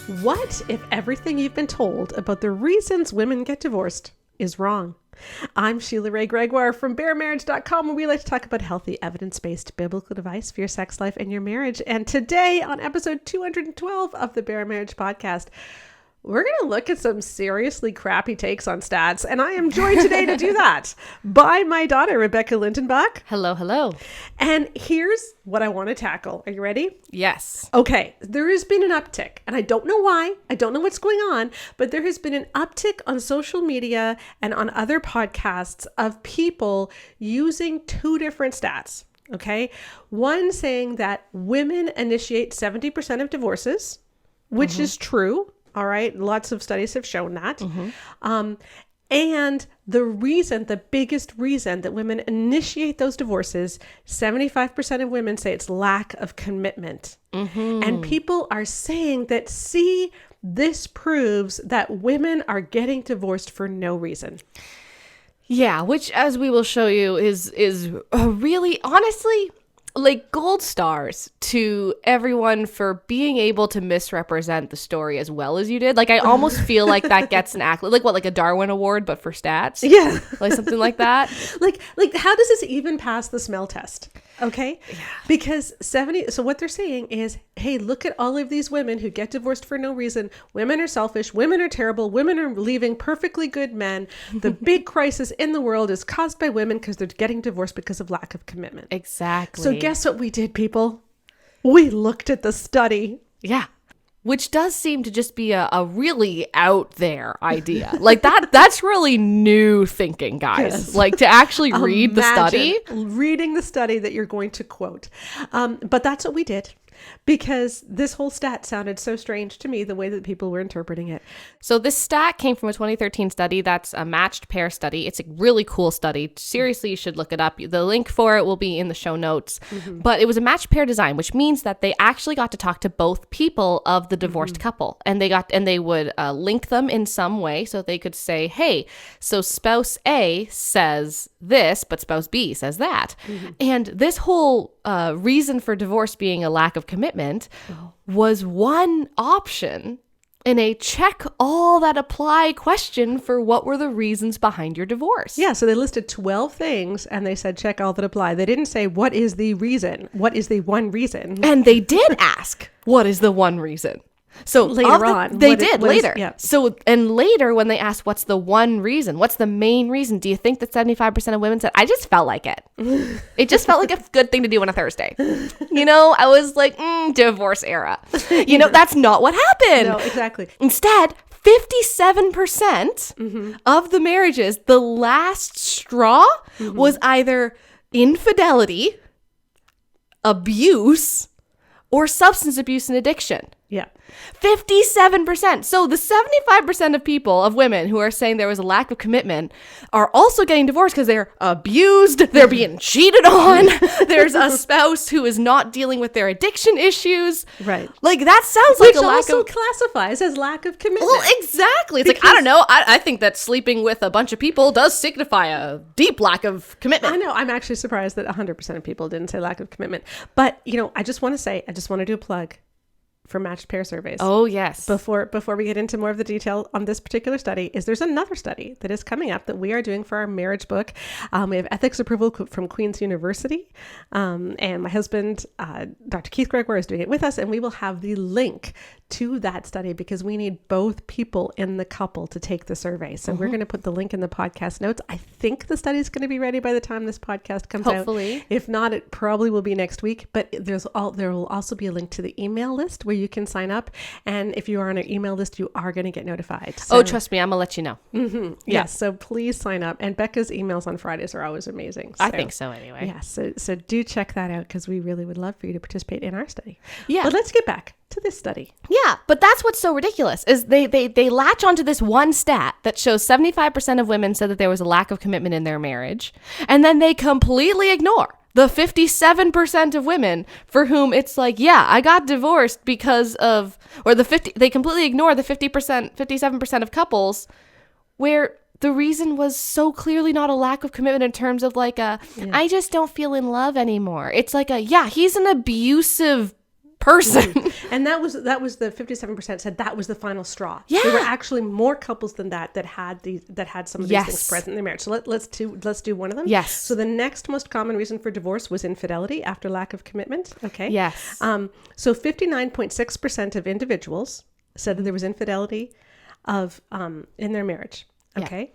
What if everything you've been told about the reasons women get divorced is wrong? I'm Sheila Ray Gregoire from baremarriage.com, and we like to talk about healthy, evidence-based biblical advice for your sex life and your marriage. And today on episode 212 of the Bare Marriage Podcast, we're going to look at some seriously crappy takes on stats, and I am joined today to do that by my daughter, Rebecca Lindenbach. Hello, hello. And here's what I want to tackle. Are you ready? Yes. Okay, there has been an uptick, and I don't know why. I don't know what's going on, but there has been an uptick on social media and on other podcasts of people using two different stats, okay? One saying that women initiate 70% of divorces, which is true. All right. Lots of studies have shown that. And the biggest reason that women initiate those divorces, 75% of women say it's lack of commitment. And people are saying that, see, this proves that women are getting divorced for no reason. Yeah, which, as we will show you, is really, honestly, like gold stars to everyone for being able to misrepresent the story as well as you did. Like, I almost feel like that gets an accolade. Like, what, like a Darwin Award, but for stats? Yeah. Like something like that? Like, how does this even pass the smell test? Okay. Yeah. Because so what they're saying is, hey, look at all of these women who get divorced for no reason. Women are selfish. Women are terrible. Women are leaving perfectly good men. The big crisis in the world is caused by women because they're getting divorced because of lack of commitment. Exactly. So guess what we did, people? We looked at the study. Yeah. Which does seem to just be a really out there idea. Like that's really new thinking, guys. Yes. Like to actually read the study. Reading the study that you're going to quote. But that's what we did, because this whole stat sounded so strange to me, the way that people were interpreting it. So this stat came from a 2013 study. That's a matched pair study. It's a really cool study. Seriously, you should look it up. The link for it will be in the show notes. But it was a matched pair design, which means that they actually got to talk to both people of the divorced couple, and they would link them in some way, so they could say, hey, so spouse A says this, but spouse B says that. And this whole reason for divorce being a lack of commitment was one option in a check all that apply question for what were the reasons behind your divorce. Yeah, so they listed 12 things and they said check all that apply. They didn't say what is the reason, what is the one reason. And they did ask what is the one reason. So later on. They did later. Yeah. So, and later when they asked what's the one reason, what's the main reason, do you think that 75% of women said, I just felt like it. It just felt like a good thing to do on a Thursday. You know, I was like, divorce era. You know, that's not what happened. No, exactly. Instead, 57% of the marriages, the last straw was either infidelity, abuse, or substance abuse and addiction. Yeah. 57%. So the 75% of people, of women who are saying there was a lack of commitment, are also getting divorced because they're abused, they're being cheated on, there's a spouse who is not dealing with their addiction issues. Right. Like that sounds like Which a lack also of... classifies as lack of commitment. Well, exactly. It's like, I don't know. I think that sleeping with a bunch of people does signify a deep lack of commitment. I know. I'm actually surprised that 100% of people didn't say lack of commitment. But, you know, I just want to do a plug for matched pair surveys. Oh, yes. Before we get into more of the detail on this particular study, there's another study that is coming up that we are doing for our marriage book. We have ethics approval from Queen's University. And my husband, Dr. Keith Gregoire, is doing it with us. And we will have the link to that study because we need both people in the couple to take the survey. So we're going to put the link in the podcast notes. I think the study is going to be ready by the time this podcast comes out. Hopefully. If not, it probably will be next week. But there will also be a link to the email list where you can sign up. And if you are on our email list, you are going to get notified. So, oh, trust me, I'm going to let you know. Yes. So please sign up. And Becca's emails on Fridays are always amazing. I think so anyway. Yes. So do check that out because we really would love for you to participate in our study. Yeah. But let's get back to this study. Yeah, but that's what's so ridiculous is they latch onto this one stat that shows 75% of women said that there was a lack of commitment in their marriage, and then they completely ignore the 57% of women for whom it's like, yeah, I got divorced because of, or they completely ignore the 57% of couples where the reason was so clearly not a lack of commitment in terms of like I just don't feel in love anymore. It's like he's an abusive person. And that was the 57% said that was the final straw. Yeah. There were actually more couples than that had some of these Yes. things present in their marriage. So let's do one of them. Yes. So the next most common reason for divorce was infidelity after lack of commitment. Okay. Yes. So 59.6% of individuals said that there was infidelity in their marriage. Okay.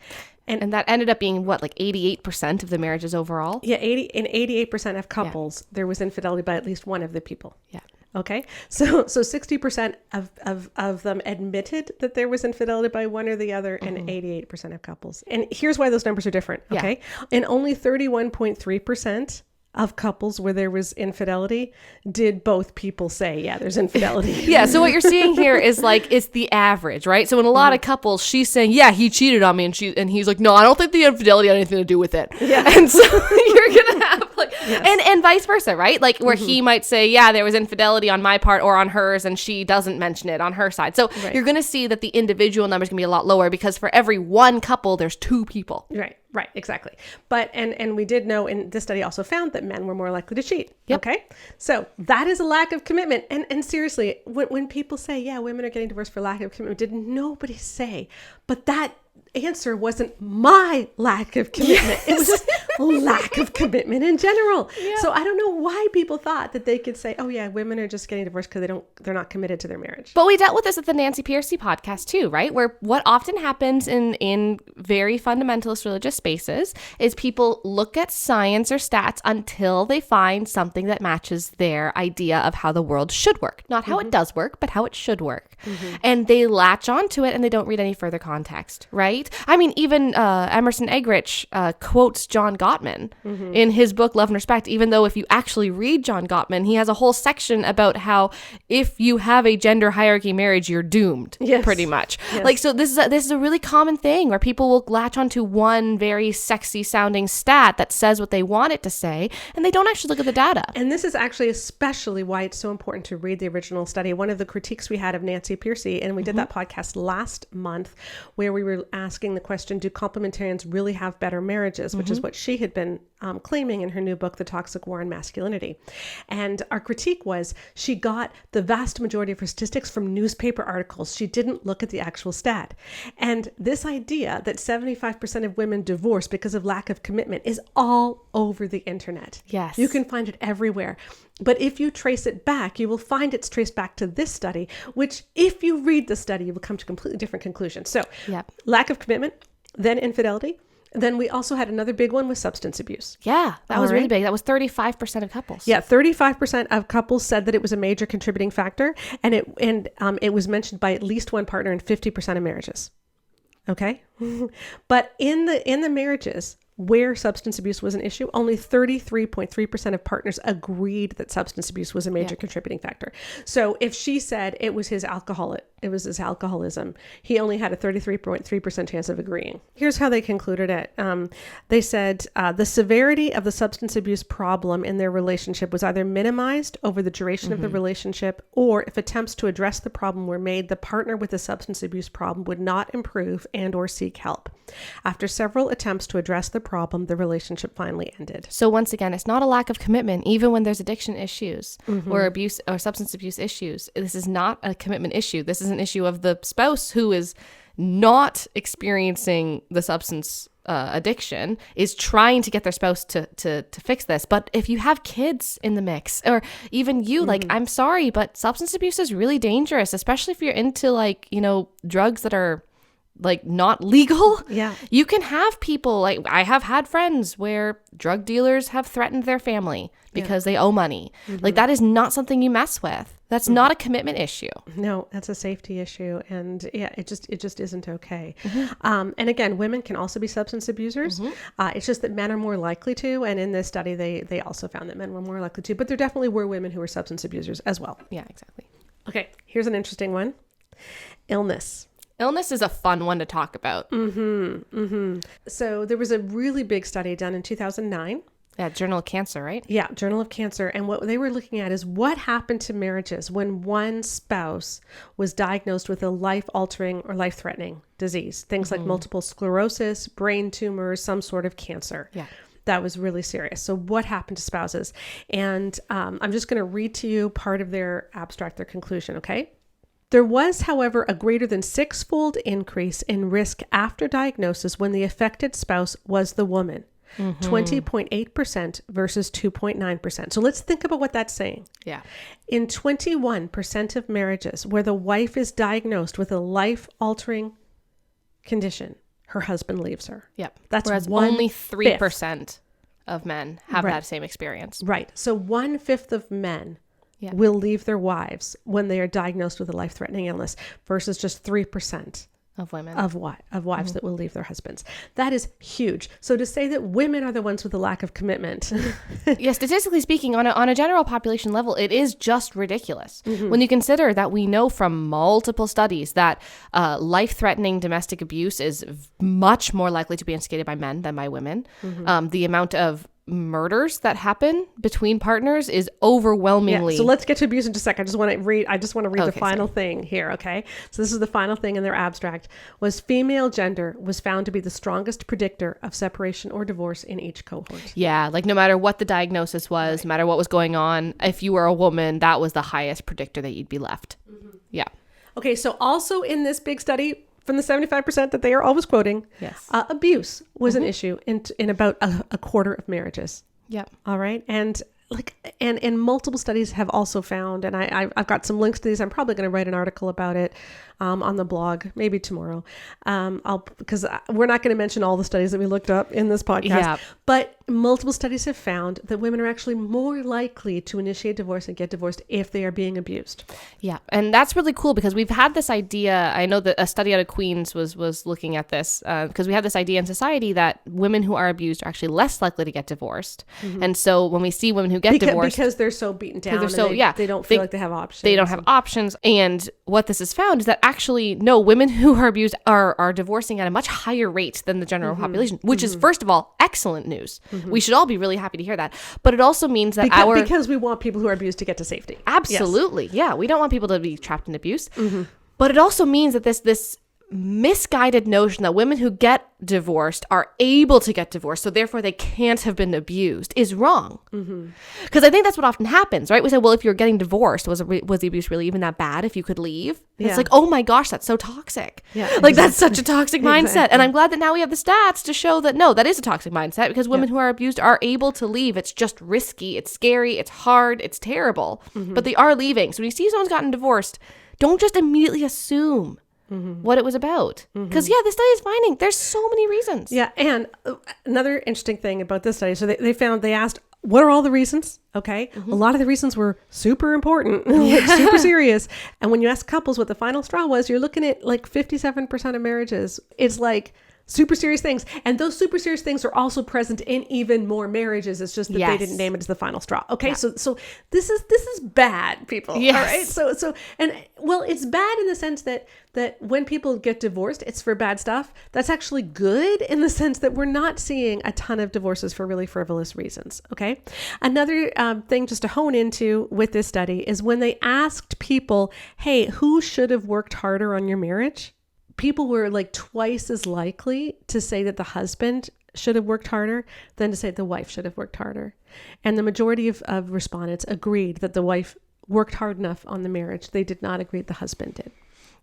And that ended up being what, like 88% of the marriages overall? Yeah, 88% of couples, there was infidelity by at least one of the people. Yeah. Okay. So 60% of them admitted that there was infidelity by one or the other, and 88% of couples. And here's why those numbers are different. Okay. And only 31.3% of couples where there was infidelity did both people say, yeah, there's infidelity. Yeah. So what you're seeing here is like, it's the average, right? So in a lot of couples, she's saying, yeah, he cheated on me. And he's like, no, I don't think the infidelity had anything to do with it. Yeah. And so you're going to have like, and vice versa, right? Like where he might say, yeah, there was infidelity on my part or on hers, and she doesn't mention it on her side. So you're going to see that the individual number is going to be a lot lower, because for every one couple, there's two people. Right, exactly. But, and we did know, and this study also found that men were more likely to cheat. Yep. Okay. So that is a lack of commitment. And seriously, when people say, yeah, women are getting divorced for lack of commitment, did nobody say, but that answer wasn't my lack of commitment. It was just lack of commitment in general. Yeah. So I don't know why people thought that they could say, oh yeah, women are just getting divorced because they're not committed to their marriage. But we dealt with this at the Nancy Piercy podcast too, right? Where what often happens in very fundamentalist religious spaces is people look at science or stats until they find something that matches their idea of how the world should work. Not how it does work, but how it should work. And they latch onto it and they don't read any further context, right? I mean, even Emerson Eggerichs quotes John Gottman in his book, Love and Respect, even though if you actually read John Gottman, he has a whole section about how if you have a gender hierarchy marriage, you're doomed, pretty much. Yes. Like, so this is a really common thing where people will latch onto one very sexy sounding stat that says what they want it to say, and they don't actually look at the data. And this is actually especially why it's so important to read the original study. One of the critiques we had of Nancy Piercy, and we did that podcast last month, where we were asking the question, do complementarians really have better marriages, which is what she had been claiming in her new book, The Toxic War on Masculinity. And our critique was she got the vast majority of her statistics from newspaper articles. She didn't look at the actual stat. And this idea that 75% of women divorce because of lack of commitment is all over the internet. Yes. You can find it everywhere. But if you trace it back, you will find it's traced back to this study, which if you read the study, you will come to completely different conclusions. So lack of commitment, then infidelity. Then we also had another big one with substance abuse. Yeah, that was really big. That was 35% of couples. Yeah, 35% of couples said that it was a major contributing factor, and it was mentioned by at least one partner in 50% of marriages. Okay, but in the marriages where substance abuse was an issue, only 33.3% of partners agreed that substance abuse was a major contributing factor. So if she said it was his alcoholism, he only had a 33.3% chance of agreeing. Here's how they concluded it. They said the severity of the substance abuse problem in their relationship was either minimized over the duration of the relationship, or if attempts to address the problem were made, the partner with the substance abuse problem would not improve and or seek help. After several attempts to address the problem, the relationship finally ended. So once again, it's not a lack of commitment, even when there's addiction issues or abuse or substance abuse issues. This is not a commitment issue. This is an issue of the spouse who is not experiencing the substance addiction, is trying to get their spouse to fix this. But if you have kids in the mix, or even you, like, I'm sorry, but substance abuse is really dangerous, especially if you're into, like, you know, drugs that are like not legal. Yeah. You can have people, like, I have had friends where drug dealers have threatened their family because they owe money. Like, that is not something you mess with. That's not a commitment issue. No, that's a safety issue. And yeah, it just isn't okay. And again, women can also be substance abusers. It's just that men are more likely to. And in this study, they also found that men were more likely to. But there definitely were women who were substance abusers as well. Yeah, exactly. Okay, here's an interesting one. Illness. Illness is a fun one to talk about. So there was a really big study done in 2009. Yeah, Journal of Cancer, right? Yeah, Journal of Cancer. And what they were looking at is what happened to marriages when one spouse was diagnosed with a life-altering or life-threatening disease. Things like multiple sclerosis, brain tumors, some sort of cancer. Yeah. that was really serious. So what happened to spouses? And I'm just going to read to you part of their abstract, their conclusion, okay? There was, however, a greater than 6-fold increase in risk after diagnosis when the affected spouse was the woman. 20.8% versus 2.9%. So let's think about what that's saying. Yeah. In 21% of marriages where the wife is diagnosed with a life-altering condition, her husband leaves her. Yep. That's whereas only 3% of men have that same experience. Right. So 1/5 of men will leave their wives when they are diagnosed with a life-threatening illness versus just 3% of women of wives that will leave their husbands. That is huge. So to say that women are the ones with the lack of commitment. Yeah, statistically speaking, on a general population level, it is just ridiculous. When you consider that we know from multiple studies that life-threatening domestic abuse is much more likely to be instigated by men than by women. The amount of murders that happen between partners is overwhelmingly. So let's get to abuse in just a second. I just want to read the final sorry. thing here. Okay. So this is the final thing in their abstract was female gender was found to be the strongest predictor of separation or divorce in each cohort. Yeah. Like no matter what the diagnosis was, no matter what was going on, if you were a woman, that was the highest predictor that you'd be left. Yeah. Okay. So also in this big study, from the 75% that they are always quoting, abuse was an issue in about a quarter of marriages. Yeah. All right. And multiple studies have also found, and I've got some links to these. I'm probably going to write an article about it on the blog, maybe tomorrow. Because we're not going to mention all the studies that we looked up in this podcast, but multiple studies have found that women are actually more likely to initiate divorce and get divorced if they are being abused. Yeah. And that's really cool because we've had this idea. I know that a study out of Queens was looking at this because we have this idea in society that women who are abused are actually less likely to get divorced. And so when we see women who get divorced because they're so beaten down, they don't feel like they have options. They don't have options. And what this has found is that actually, no, women who are abused are divorcing at a much higher rate than the general population, which is, first of all, excellent news. We should all be really happy to hear that. But it also means that because we want people who are abused to get to safety. Absolutely. Yes. Yeah. We don't want people to be trapped in abuse. But it also means that this misguided notion that women who get divorced are able to get divorced, so therefore they can't have been abused, is wrong. Because I think that's what often happens, right? We say, well, if you're getting divorced, was the abuse really even that bad if you could leave? It's like, oh my gosh, that's so toxic. Like that's such a toxic mindset. And I'm glad that now we have the stats to show that no, that is a toxic mindset because women who are abused are able to leave. It's just risky, it's scary, it's hard, it's terrible, but they are leaving. So when you see someone's gotten divorced, don't just immediately assume what it was about. Because, the study is finding there's so many reasons. Yeah. And another interesting thing about this study, so they asked, what are all the reasons? Okay. A lot of the reasons were super important, like super serious. And when you ask couples what the final straw was, you're looking at like 57% of marriages. It's like super serious things. And those super serious things are also present in even more marriages. It's just that they didn't name it as the final straw. Okay. So this is bad, people. Yes. All right. It's bad in the sense that when people get divorced, it's for bad stuff. That's actually good in the sense that we're not seeing a ton of divorces for really frivolous reasons. Okay. Another thing just to hone into with this study is when they asked people, hey, who should have worked harder on your marriage? People were like twice as likely to say that the husband should have worked harder than to say the wife should have worked harder. And the majority of respondents agreed that the wife worked hard enough on the marriage. They did not agree the husband did.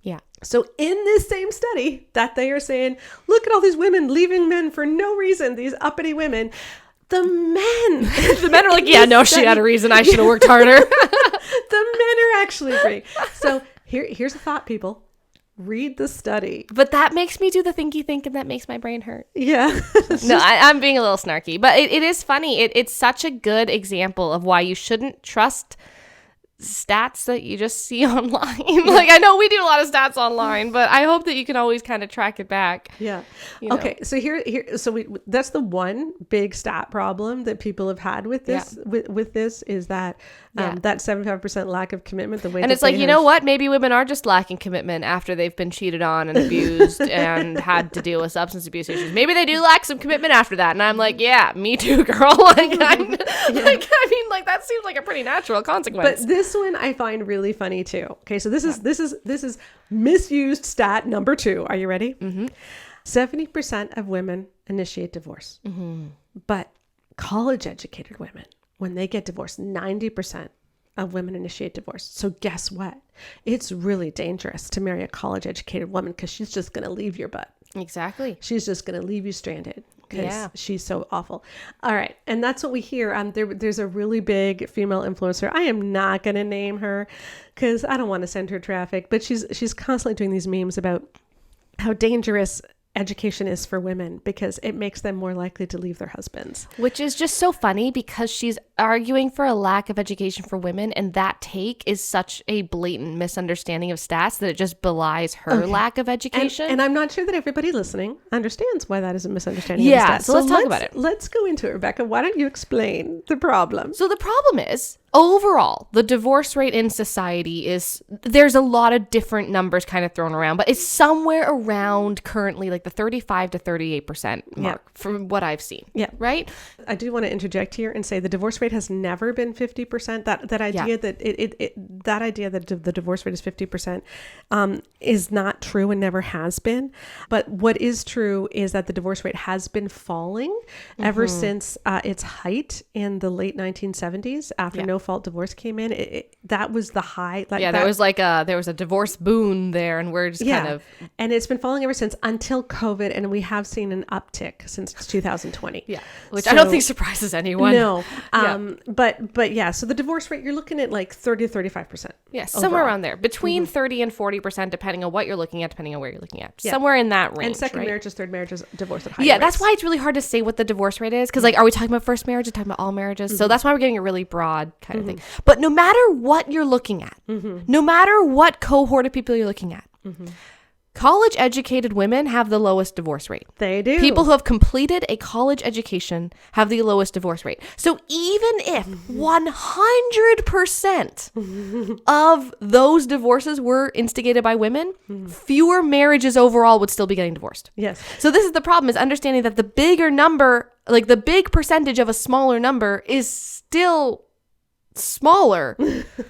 Yeah. So in this same study that they are saying, look at all these women leaving men for no reason, these uppity women, the men are like, yeah, no, she had a reason. I should have worked harder. The men are actually agreeing. So here's a thought, people. Read the study. But that makes me do the thinky think, and that makes my brain hurt. Yeah. No, I'm being a little snarky, but it is funny. It's such a good example of why you shouldn't trust stats that you just see online. Like, I know we do a lot of stats online, but I hope that you can always kind of track it back. Yeah. Okay. So that's the one big stat problem that people have had with this, with this is that, that 75% lack of commitment, the way and it's like, you know what? Maybe women are just lacking commitment after they've been cheated on and abused and had to deal with substance abuse issues. Maybe they do lack some commitment after that. And I'm like, yeah, me too, girl. That seems like a pretty natural consequence. But this one I find really funny too. Okay, so this is misused stat number 2. Are you ready? 70% of women initiate divorce, but college educated women, when they get divorced, 90% of women initiate divorce. So guess what? It's really dangerous to marry a college educated woman because she's just going to leave your butt. Exactly. She's just going to leave you stranded because Yeah. she's so awful. All right. And that's what we hear. There's a really big female influencer. I am not going to name her because I don't want to send her traffic, but she's constantly doing these memes about how dangerous education is for women because it makes them more likely to leave their husbands. Which is just so funny because she's arguing for a lack of education for women, and that take is such a blatant misunderstanding of stats that it just belies her lack of education. And I'm not sure that everybody listening understands why that is a misunderstanding Yeah, of stats. so let's talk about it. Let's go into it, Rebecca. Why don't you explain the problem? So the problem is, overall, the divorce rate in society there's a lot of different numbers kind of thrown around, but it's somewhere around currently like the 35 to 38% mark from what I've seen. Yeah. Right? I do want to interject here and say the divorce rate has never been 50%. That idea that idea that the divorce rate is 50% is not true and never has been. But what is true is that the divorce rate has been falling ever since its height in the late 1970s after no-fault divorce came in. That was the high. There was a divorce boom there, and we're just kind of, and it's been falling ever since until COVID, and we have seen an uptick since 2020. Yeah, which I don't think surprises anyone. No, but yeah. So the divorce rate, you're looking at like 30 to 35%. Yeah, somewhere around there, between 30 and 40%, depending on what you're looking at, depending on where you're looking at. Yeah. Somewhere in that range. And second right? marriages, third marriages, divorce at higher Yeah, rates. that's why it's really hard to say what the divorce rate is, because like, are we talking about first marriage? Are we talking about all marriages? So that's why we're getting a really broad kind of thing. But no matter what you're looking at, no matter what cohort of people you're looking at, college educated women have the lowest divorce rate. They do. People who have completed a college education have the lowest divorce rate. So even if 100% of those divorces were instigated by women, fewer marriages overall would still be getting divorced. Yes. So this is the problem, is understanding that the bigger number, like the big percentage of a smaller number, is still smaller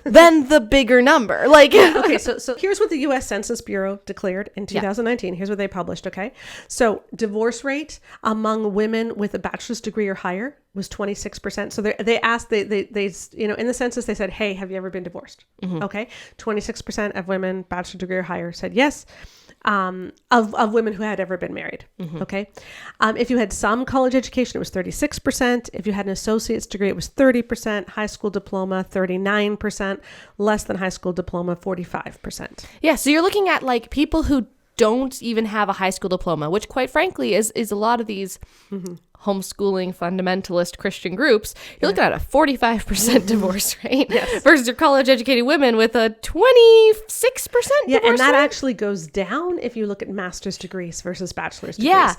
than the bigger number. Like, Okay, so here's what the U.S. Census Bureau declared in 2019. Here's what they published, okay? So divorce rate among women with a bachelor's degree or higher was 26%. So they asked, they in the census, they said, hey, have you ever been divorced? Okay, 26% of women, bachelor's degree or higher, said yes. Of women who had ever been married. Okay. If you had some college education, it was 36%. If you had an associate's degree, it was 30%. High school diploma, 39%. Less than high school diploma, 45%. yeah, so you're looking at like people who don't even have a high school diploma, which quite frankly is a lot of these homeschooling fundamentalist Christian groups. You're looking at a 45% divorce rate versus your college educated women with a 26% divorce and that rate. actually goes down if you look at master's degrees versus bachelor's degrees. Yeah,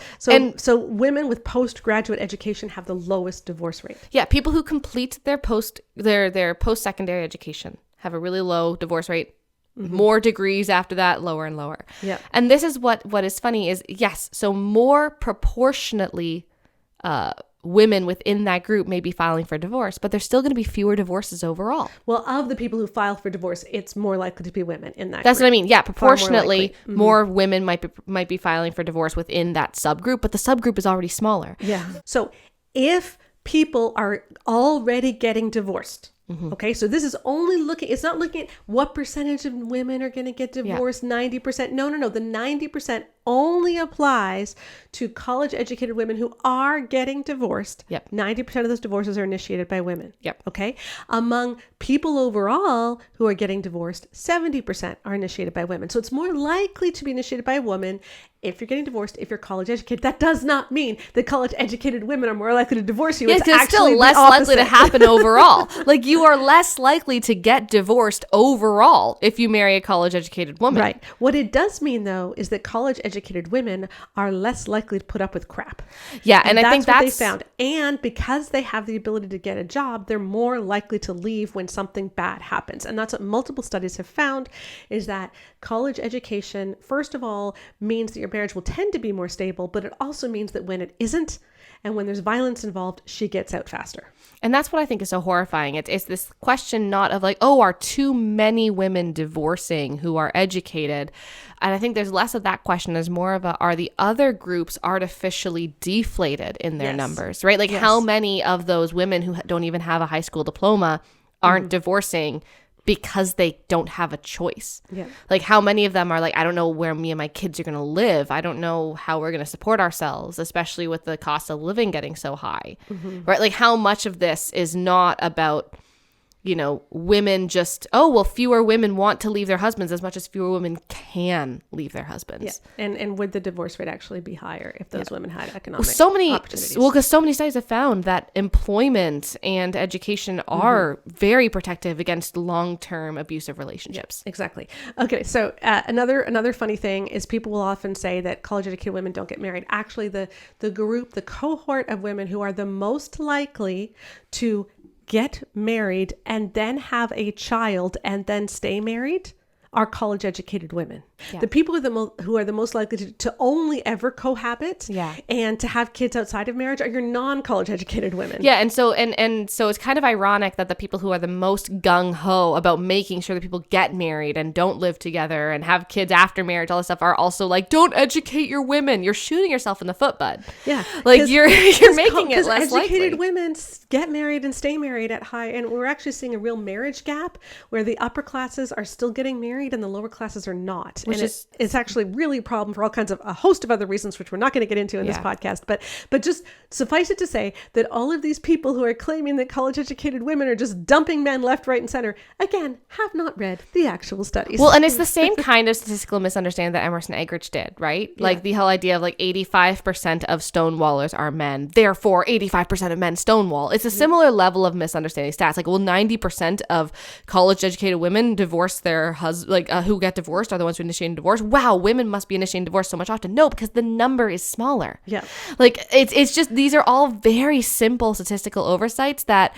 So women with postgraduate education have the lowest divorce rate. Yeah, people who complete their post-secondary education have a really low divorce rate. More degrees after that, lower and lower. Yeah. And this is what is funny is, yes, so more proportionately women within that group may be filing for divorce, but there's still going to be fewer divorces overall. Well, of the people who file for divorce, it's more likely to be women in that That's group. what I mean. Yeah, proportionately, more more women might be filing for divorce within that subgroup, but the subgroup is already smaller. Yeah. So if people are already getting divorced, okay, so this is it's not looking at what percentage of women are going to get divorced, 90%. No. The 90% only applies to college educated women who are getting divorced. 90% of those divorces are initiated by women. Okay. Among people overall who are getting divorced, 70% are initiated by women. So it's more likely to be initiated by a woman if you're getting divorced, if you're college educated. That does not mean that college educated women are more likely to divorce you. Yeah, it's it's actually still less the likely to opposite. happen overall. Like, you are less likely to get divorced overall if you marry a college educated woman. Right. What it does mean, though, is that college educated women are less likely to put up with crap. Yeah, and I think what they that's found. And because they have the ability to get a job, they're more likely to leave when something bad happens. And that's what multiple studies have found, is that college education, first of all, means that your marriage will tend to be more stable, but it also means that when it isn't, And when there's violence involved, she gets out faster. And that's what I think is so horrifying. It's this question not of like, oh, are too many women divorcing who are educated? And I think there's less of that question. There's more of are the other groups artificially deflated in their numbers, right? Like how many of those women who don't even have a high school diploma aren't divorcing because they don't have a choice? Like how many of them are like, I don't know where me and my kids are going to live. I don't know how we're going to support ourselves, especially with the cost of living getting so high, right? Like how much of this is not about, you know, women just, oh, well, fewer women want to leave their husbands as much as fewer women can leave their husbands. And would the divorce rate actually be higher if those women had economic opportunities? Because so many studies have found that employment and education are very protective against long-term abusive relationships. Exactly. Okay, so another funny thing is people will often say that college-educated women don't get married. Actually, the cohort of women who are the most likely to get married and then have a child and then stay married are college educated women. The people who are the most likely to only ever cohabit and to have kids outside of marriage are your non-college educated women. And so it's kind of ironic that the people who are the most gung-ho about making sure that people get married and don't live together and have kids after marriage, all this stuff, are also like, don't educate your women. You're shooting yourself in the foot, bud. Like you're making it less likely. Educated women get married and stay married at high, and we're actually seeing a real marriage gap where the upper classes are still getting married and the lower classes are not. Which it's actually really a problem for all kinds of a host of other reasons, which we're not going to get into in this podcast. But just suffice it to say that all of these people who are claiming that college educated women are just dumping men left, right, and center, again, have not read the actual studies. Well, and it's the same kind of statistical misunderstanding that Emerson Eggerichs did, right? Like the whole idea of like 85% of stonewallers are men, therefore 85% of men stonewall. It's a similar level of misunderstanding stats. Like, well, 90% of college educated women divorce their husband, who get divorced are the ones who initiate divorce. Wow, women must be initiating divorce so much often. No, because the number is smaller. Like it's just, these are all very simple statistical oversights that,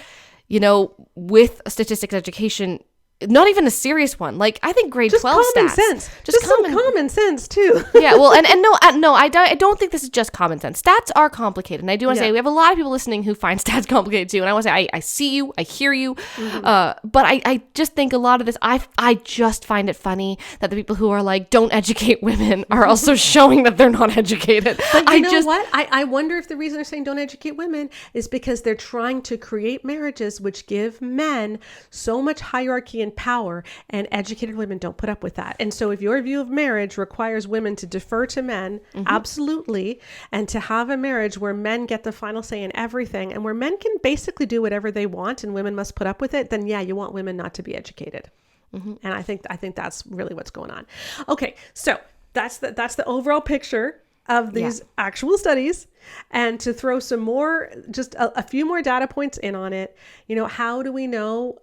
you know, with statistics education, not even a serious one. Like I think grade 12 common stats. Sense. Just common sense too. Well, and no, I don't think this is just common sense. Stats are complicated, and I do want to say we have a lot of people listening who find stats complicated too. And I want to say I see you, I hear you, but I just think a lot of this, I just find it funny that the people who are like don't educate women are also showing that they're not educated. But you know what? I wonder if the reason they're saying don't educate women is because they're trying to create marriages which give men so much hierarchy and power, and educated women don't put up with that. And so if your view of marriage requires women to defer to men, absolutely, and to have a marriage where men get the final say in everything and where men can basically do whatever they want and women must put up with it, then you want women not to be educated. And I think that's really what's going on. Okay, so that's the overall picture of these actual studies. And to throw some more, just a few more data points in on it, you know, how do we know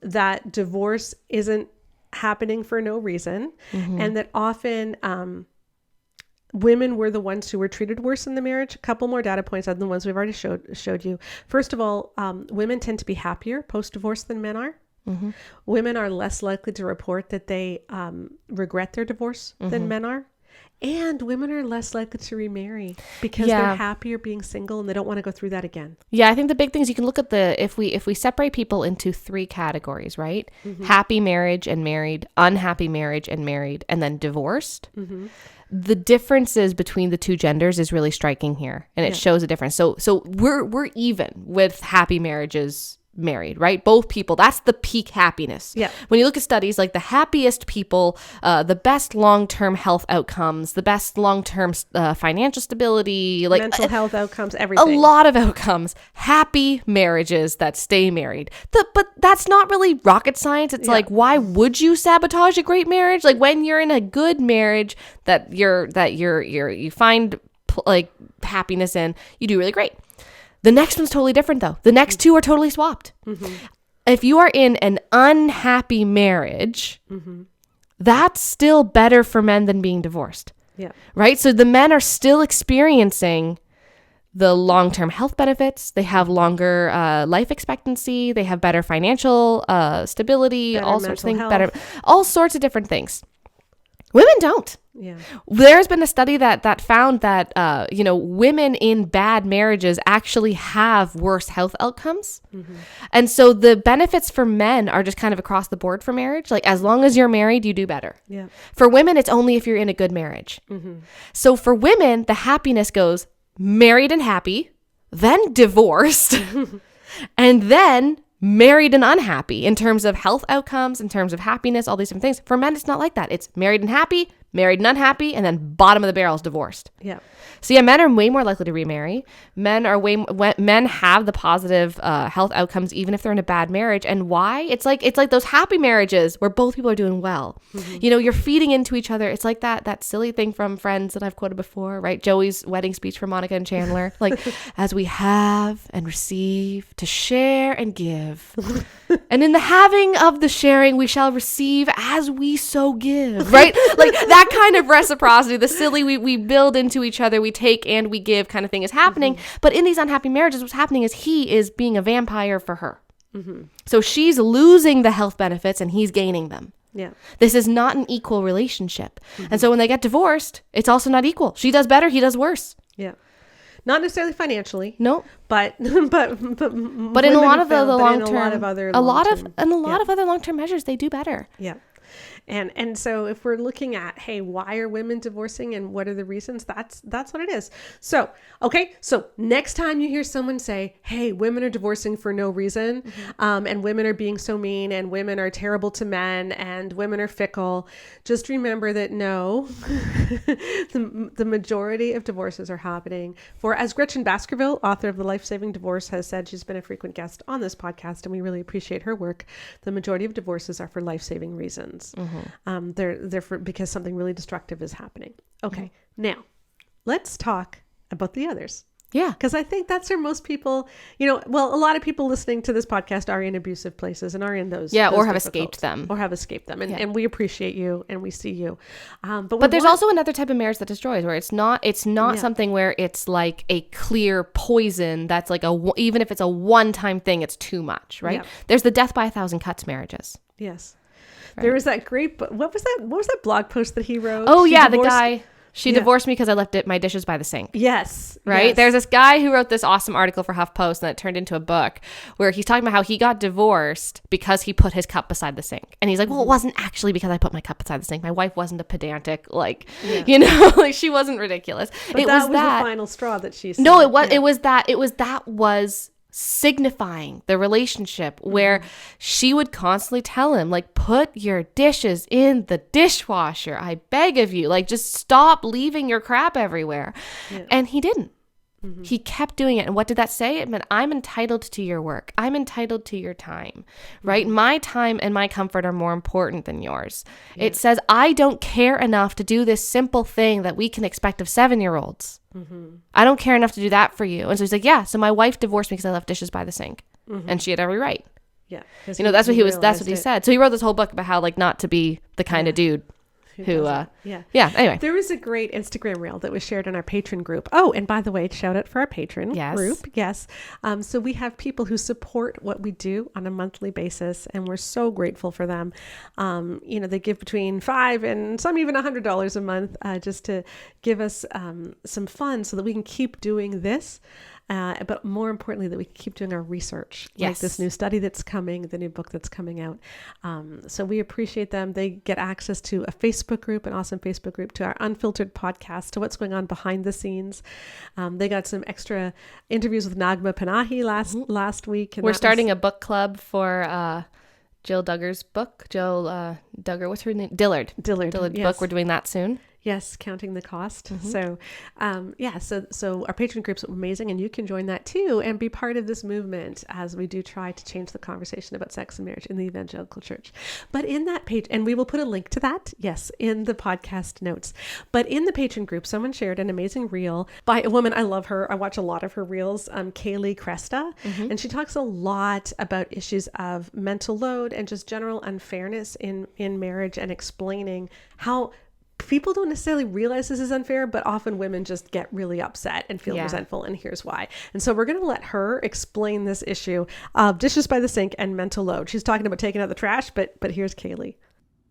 that divorce isn't happening for no reason, and that often women were the ones who were treated worse in the marriage? A couple more data points other than the ones we've already showed you. First of all, women tend to be happier post-divorce than men are. Women are less likely to report that they regret their divorce than men are. And women are less likely to remarry because they're happier being single and they don't want to go through that again. I think the big thing is you can look at if we separate people into three categories, right? Happy marriage and married, unhappy marriage and married, and then divorced. The differences between the two genders is really striking here, and it shows a difference. So we're even with happy marriages, married, right? Both people, that's the peak happiness. When you look at studies, like the happiest people, the best long-term health outcomes, the best long-term financial stability, like mental health outcomes, everything. A lot of outcomes. Happy marriages that stay married. But that's not really rocket science. It's like, why would you sabotage a great marriage? Like when you're in a good marriage that you find like happiness in, you do really great. The next one's totally different, though. The next two are totally swapped. If you are in an unhappy marriage, that's still better for men than being divorced. Right? So the men are still experiencing the long-term health benefits. They have longer life expectancy. They have better financial stability, all sorts of things, all sorts of different things. Women don't. Yeah. There's been a study that found that, women in bad marriages actually have worse health outcomes. Mm-hmm. And so the benefits for men are just kind of across the board for marriage. Like, as long as you're married, you do better. Yeah. For women, it's only if you're in a good marriage. Mm-hmm. So for women, the happiness goes married and happy, then divorced, and then married and unhappy in terms of health outcomes, in terms of happiness, all these different things. For men, it's not like that. It's married and happy, married and unhappy, and then bottom of the barrel is divorced. Yeah. So yeah, men are way more likely to remarry. Men have the positive health outcomes even if they're in a bad marriage. And why? It's like those happy marriages where both people are doing well. Mm-hmm. You're feeding into each other. It's like that silly thing from Friends that I've quoted before, right? Joey's wedding speech for Monica and Chandler, like, as we have and receive, to share and give, and in the having of the sharing, we shall receive as we so give, right? Like that kind of reciprocity, the silly we build into each other, we take and we give kind of thing is happening. Mm-hmm. But in these unhappy marriages, what's happening is he is being a vampire for her. Mm-hmm. So she's losing the health benefits and he's gaining them. Yeah. This is not an equal relationship. Mm-hmm. And so when they get divorced, it's also not equal. She does better, he does worse. Yeah. Not necessarily financially. No. But in a lot of the long term, a lot of other long-term measures, they do better. Yeah. And so if we're looking at, hey, why are women divorcing and what are the reasons? That's what it is. So, okay. So next time you hear someone say, hey, women are divorcing for no reason, mm-hmm. And women are being so mean and women are terrible to men and women are fickle, just remember that no, the majority of divorces are happening for, as Gretchen Baskerville, author of The Life-Saving Divorce, has said, she's been a frequent guest on this podcast and we really appreciate her work. The majority of divorces are for life-saving reasons. Mm-hmm. They're for, because something really destructive is happening. Okay. Mm-hmm. Now let's talk about the others. Yeah. Because I think that's where most people, a lot of people listening to this podcast are in abusive places and are in those. Yeah. Or have escaped them. And we appreciate you and we see you. But there's also another type of marriage that destroys, where it's not something where it's like a clear poison that's like even if it's a one-time thing, it's too much, right? Yeah. There's the death by 1,000 cuts marriages. Yes. Right. There was that great, what was that blog post that he wrote? Oh, yeah, the guy. She divorced me because I left my dishes by the sink. Yes. Right? Yes. There's this guy who wrote this awesome article for HuffPost and it turned into a book where he's talking about how he got divorced because he put his cup beside the sink. And he's like, well, it wasn't actually because I put my cup beside the sink. My wife wasn't a pedantic, she wasn't ridiculous. But that was the final straw that she said. No, it was signifying the relationship where she would constantly tell him, like, put your dishes in the dishwasher, I beg of you, like, just stop leaving your crap everywhere. And he didn't. Mm-hmm. He kept doing it. And what did that say? It meant, I'm entitled to your work. I'm entitled to your time, right? Mm-hmm. My time and my comfort are more important than yours. Yeah. It says, I don't care enough to do this simple thing that we can expect of 7-year-olds. Mm-hmm. I don't care enough to do that for you. And so he's like, yeah, so my wife divorced me because I left dishes by the sink. Mm-hmm. And she had every right. Yeah. That's what he said. So he wrote this whole book about how, like, not to be the kind of dude anyway. There was a great Instagram reel that was shared in our patron group. Oh, and by the way, shout out for our patron group. Yes. So we have people who support what we do on a monthly basis, and we're so grateful for them. They give between $5 and some even $100 a month just to give us some fun so that we can keep doing this. But more importantly, that we keep doing our research, like this new study that's coming, the new book that's coming out. So we appreciate them. They get access to a Facebook group, an awesome Facebook group, to our unfiltered podcast, to what's going on behind the scenes. They got some extra interviews with Nagma Panahi last week. And we're starting a book club for Jill Duggar's book. Jill Duggar, what's her name? Dillard yes. book. We're doing that soon. Yes, counting the cost. Mm-hmm. So our patron group's amazing, and you can join that too and be part of this movement as we do try to change the conversation about sex and marriage in the evangelical church. But in that page, and we will put a link to that, in the podcast notes. But in the patron group, someone shared an amazing reel by a woman. I love her. I watch a lot of her reels, Caylee Cresta, and she talks a lot about issues of mental load and just general unfairness in marriage, and explaining how people don't necessarily realize this is unfair, but often women just get really upset and feel resentful, and here's why. And so we're going to let her explain this issue of dishes by the sink and mental load. She's talking about taking out the trash, but here's Caylee.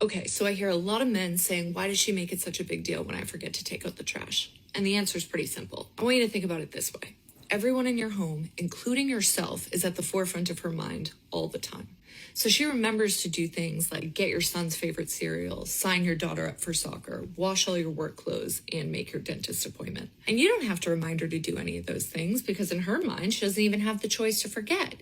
Okay, so I hear a lot of men saying, why does she make it such a big deal when I forget to take out the trash? And the answer is pretty simple. I want you to think about it this way. Everyone in your home, including yourself, is at the forefront of her mind all the time. So she remembers to do things like get your son's favorite cereal, sign your daughter up for soccer, wash all your work clothes, and make your dentist appointment. And you don't have to remind her to do any of those things because in her mind, she doesn't even have the choice to forget.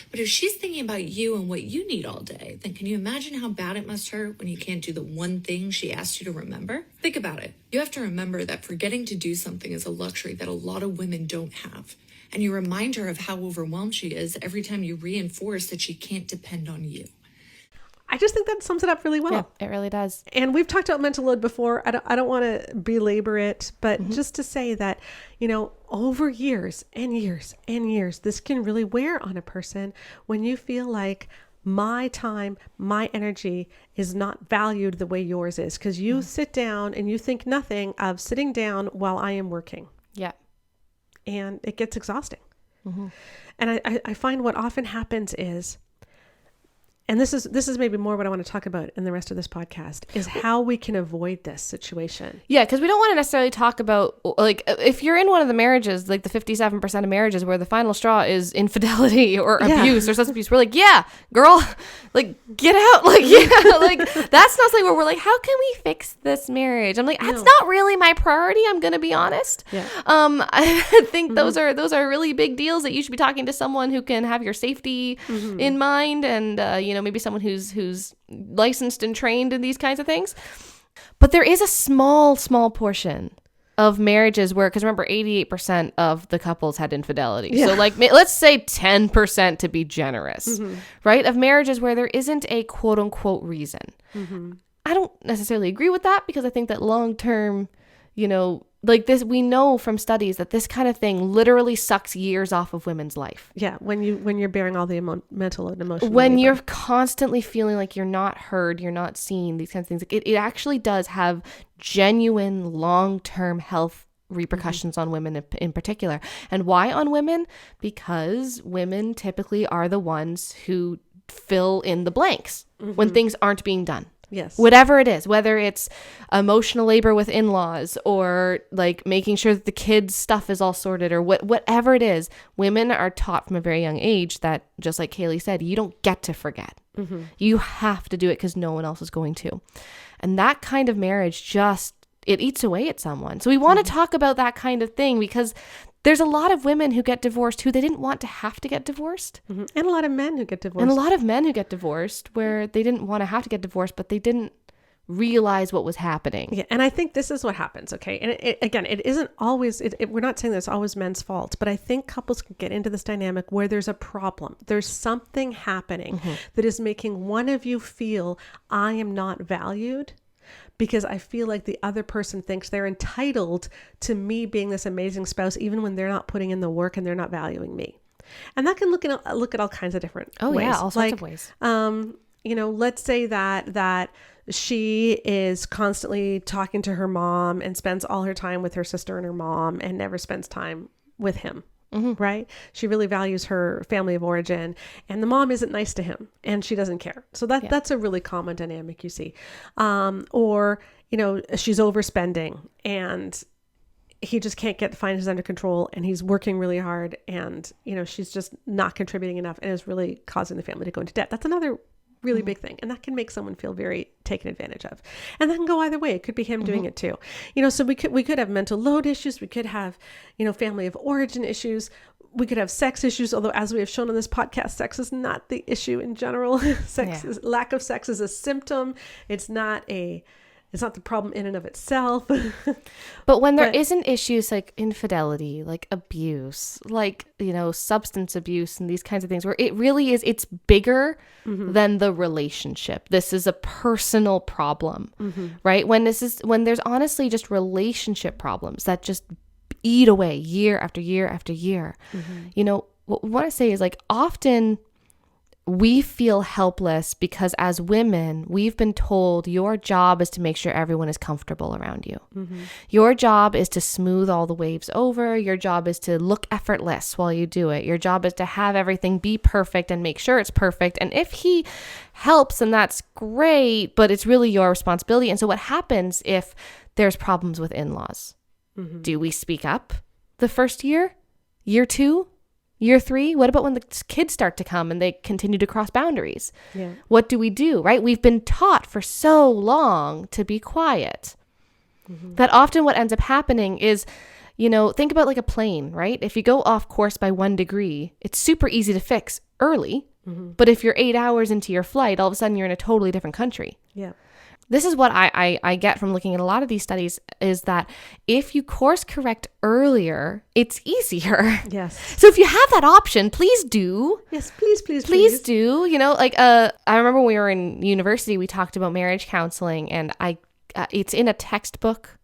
But if she's thinking about you and what you need all day, then can you imagine how bad it must hurt when you can't do the one thing she asked you to remember? Think about it. You have to remember that forgetting to do something is a luxury that a lot of women don't have. And you remind her of how overwhelmed she is every time you reinforce that she can't depend on you. I just think that sums it up really well. Yeah, it really does. And we've talked about mental load before. I don't want to belabor it, but just to say that, over years and years and years, this can really wear on a person when you feel like my time, my energy is not valued the way yours is. Because you sit down and you think nothing of sitting down while I am working. Yeah. And it gets exhausting. And I find what often happens is, and this is maybe more what I want to talk about in the rest of this podcast, is how we can avoid this situation. Yeah, because we don't want to necessarily talk about, like, if you're in one of the marriages, like the 57% of marriages where the final straw is infidelity or abuse or substance abuse, we're like, yeah, girl, like, get out. Like, yeah, like, that's not something where we're like, how can we fix this marriage? I'm like, that's not really my priority. I'm going to be honest. Yeah. I think those are really big deals that you should be talking to someone who can have your safety in mind and, maybe someone who's licensed and trained in these kinds of things. But there is a small portion of marriages where, because remember, 88% of the couples had infidelity. Yeah. So like, let's say 10% to be generous, right? Of marriages where there isn't a quote unquote reason. I don't necessarily agree with that because I think that long-term, like this, we know from studies that this kind of thing literally sucks years off of women's life. Yeah. When you're bearing all the mental and emotional when labor. you're constantly feeling like you're not heard, you're not seen, these kinds of things, it actually does have genuine long-term health repercussions on women in particular. And why on women? Because women typically are the ones who fill in the blanks when things aren't being done. Yes. Whatever it is, whether it's emotional labor with in-laws or like making sure that the kids' stuff is all sorted or whatever it is, women are taught from a very young age that, just like Caylee said, you don't get to forget. You have to do it because no one else is going to. And that kind of marriage it eats away at someone. So we want to talk about that kind of thing because there's a lot of women who get divorced who they didn't want to have to get divorced. And a lot of men who get divorced. And a lot of men who get divorced where they didn't want to have to get divorced, but they didn't realize what was happening. Yeah, and I think this is what happens, okay? And it isn't always, we're not saying that it's always men's fault, but I think couples can get into this dynamic where there's a problem. There's something happening that is making one of you feel, I am not valued, because I feel like the other person thinks they're entitled to me being this amazing spouse, even when they're not putting in the work and they're not valuing me. And that can look at all kinds of different ways. Oh yeah, all sorts of ways. Let's say that she is constantly talking to her mom and spends all her time with her sister and her mom and never spends time with him. Right? She really values her family of origin and the mom isn't nice to him and she doesn't care. So that's a really common dynamic you see. Or she's overspending and he just can't get finances under control and he's working really hard and, she's just not contributing enough and is really causing the family to go into debt. That's another really big thing. And that can make someone feel very taken advantage of. And that can go either way. It could be him doing it too. So we could have mental load issues. We could have, family of origin issues. We could have sex issues. Although as we have shown on this podcast, sex is not the issue in general. Lack of sex is a symptom. It's not the problem in and of itself. But when there isn't issues like infidelity, like abuse, like, substance abuse and these kinds of things where it really is, it's bigger than the relationship. This is a personal problem, right? When there's honestly just relationship problems that just eat away year after year after year. What we want to say is like often we feel helpless because as women, we've been told your job is to make sure everyone is comfortable around you. Your job is to smooth all the waves over. Your job is to look effortless while you do it. Your job is to have everything be perfect and make sure it's perfect. And if he helps, then that's great, but it's really your responsibility. And so what happens if there's problems with in-laws? Do we speak up the first year? Year 2? Year 3, what about when the kids start to come and they continue to cross boundaries? Yeah. What do we do, right? We've been taught for so long to be quiet that often what ends up happening is, think about like a plane, right? If you go off course by 1 degree, it's super easy to fix early. But if you're 8 hours into your flight, all of a sudden you're in a totally different country. Yeah. This is what I get from looking at a lot of these studies is that if you course correct earlier, it's easier. Yes. So if you have that option, please do. Yes, please. Please do. I remember when we were in university, we talked about marriage counseling, and it's in a textbook.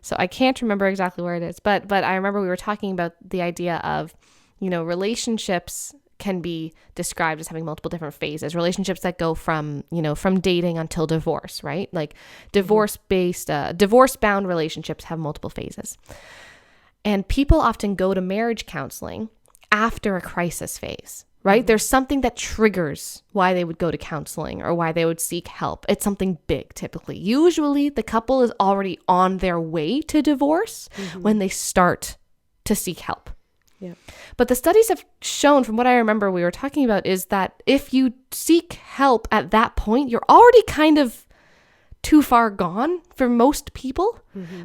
So I can't remember exactly where it is, but I remember we were talking about the idea of, relationships can be described as having multiple different phases. Relationships that go from dating until divorce, right? Like divorce-bound relationships have multiple phases. And people often go to marriage counseling after a crisis phase, right? There's something that triggers why they would go to counseling or why they would seek help. It's something big, typically. Usually the couple is already on their way to divorce when they start to seek help. Yeah. But the studies have shown, from what I remember we were talking about, is that if you seek help at that point, you're already kind of too far gone for most people.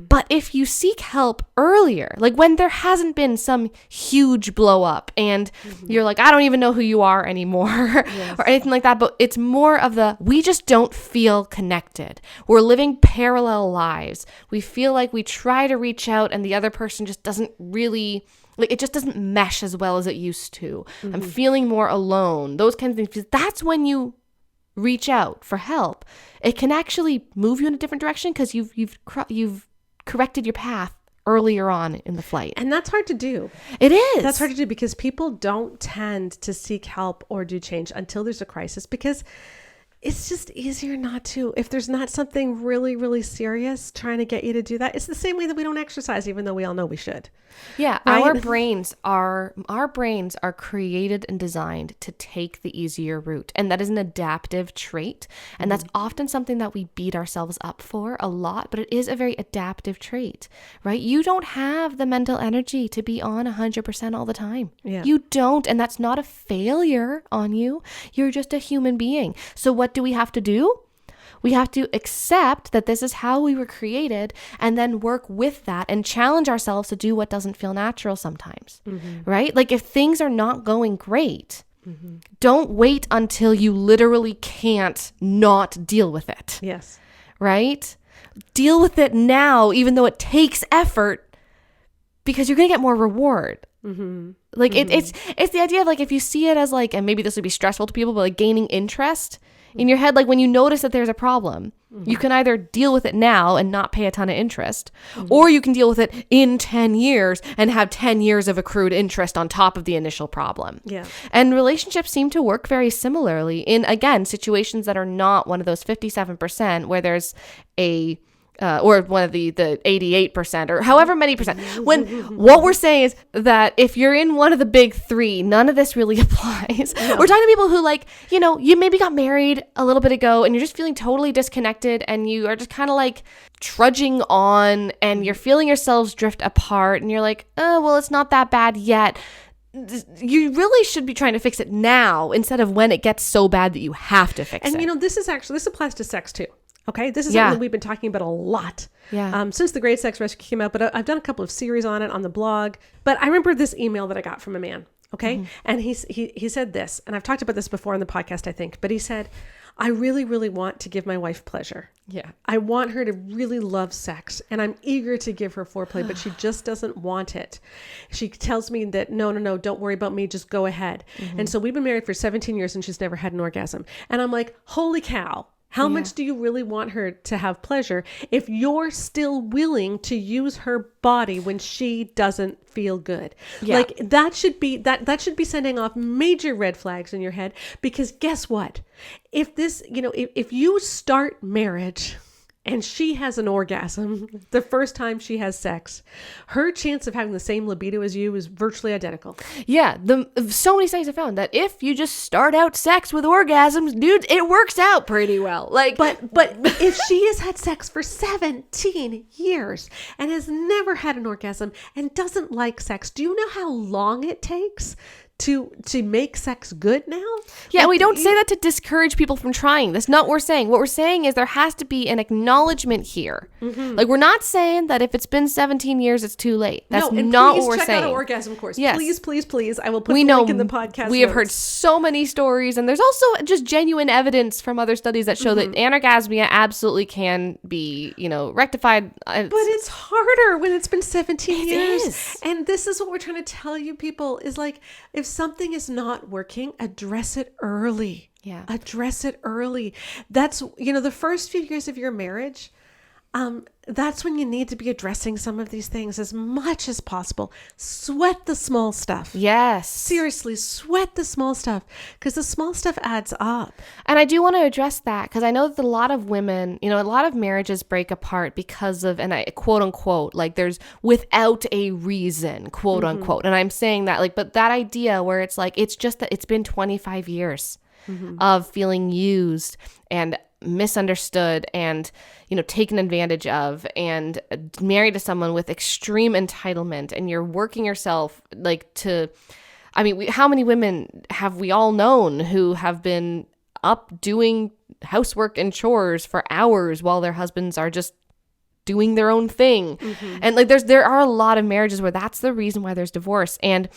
But if you seek help earlier, like when there hasn't been some huge blow up and you're like, I don't even know who you are anymore or anything like that, but it's more of we just don't feel connected. We're living parallel lives. We feel like we try to reach out and the other person just doesn't really... it just doesn't mesh as well as it used to. I'm feeling more alone. Those kinds of things. Because that's when you reach out for help. It can actually move you in a different direction because you've corrected your path earlier on in the flight. And that's hard to do. It is. That's hard to do because people don't tend to seek help or do change until there's a crisis, because it's just easier not to. If there's not something really, really serious trying to get you to do that, it's the same way that we don't exercise, even though we all know we should. Yeah, right? our brains are created and designed to take the easier route, and that is an adaptive trait, and that's often something that we beat ourselves up for a lot, but it is a very adaptive trait, right? You don't have the mental energy to be on 100% all the time. Yeah. You don't, and that's not a failure on you. You're just a human being. So what do we have to do? We have to accept that this is how we were created and then work with that and challenge ourselves to do what doesn't feel natural sometimes, right? Like if things are not going great, don't wait until you literally can't not deal with it. Yes. Right? Deal with it now, even though it takes effort, because you're going to get more reward. Like it's the idea of like, if you see it as like, and maybe this would be stressful to people, but like gaining interest in your head, like when you notice that there's a problem, you can either deal with it now and not pay a ton of interest, or you can deal with it in 10 years and have 10 years of accrued interest on top of the initial problem. Yeah. And relationships seem to work very similarly in, again, situations that are not one of those 57% where there's or one of the 88% or however many percent. When what we're saying is that if you're in one of the big three, none of this really applies. No. We're talking to people who like, you maybe got married a little bit ago and you're just feeling totally disconnected and you are just kind of like trudging on and you're feeling yourselves drift apart and you're like, oh, well, it's not that bad yet. You really should be trying to fix it now instead of when it gets so bad that you have to fix it. And this applies to sex too. Okay, this is something that we've been talking about a lot since the Great Sex Rescue came out, but I've done a couple of series on it on the blog. But I remember this email that I got from a man, okay? And he said this, and I've talked about this before on the podcast, I think, but he said, I really, really want to give my wife pleasure. Yeah. I want her to really love sex, and I'm eager to give her foreplay, but she just doesn't want it. She tells me that, no, don't worry about me, just go ahead. And so we've been married for 17 years, and she's never had an orgasm. And I'm like, holy cow. How much do you really want her to have pleasure if you're still willing to use her body when she doesn't feel good? Yeah. Like that should be sending off major red flags in your head, because guess what? If this, if you start marriage and she has an orgasm the first time she has sex, her chance of having the same libido as you is virtually identical. Yeah, so many studies have found that if you just start out sex with orgasms, dude, it works out pretty well. Like, but if she has had sex for 17 years and has never had an orgasm and doesn't like sex, do you know how long it takes to make sex good now? Yeah, we don't say that to discourage people from trying. That's not what we're saying. What we're saying is there has to be an acknowledgement here. Like, we're not saying that if it's been 17 years, it's too late. That's not what we're saying. Please check out our orgasm course. Yes. Please. I will put the link in the podcast We have heard so many stories, and there's also just genuine evidence from other studies that show that anorgasmia absolutely can be, rectified. But it's harder when it's been 17 years. Is. And this is what we're trying to tell you people is like, if something is not working, address it early. Yeah. Address it early. That's, the first few years of your marriage, that's when you need to be addressing some of these things as much as possible. Sweat the small stuff. Yes. Seriously, sweat the small stuff, because the small stuff adds up. And I do want to address that, because I know that a lot of women, a lot of marriages break apart because of, and I quote unquote, like there's without a reason, quote unquote. And I'm saying that, like, but that idea where it's like, it's just that it's been 25 years of feeling used and misunderstood and taken advantage of, and married to someone with extreme entitlement, and you're working yourself like to, how many women have we all known who have been up doing housework and chores for hours while their husbands are just doing their own thing? And like there are a lot of marriages where that's the reason why there's divorce. And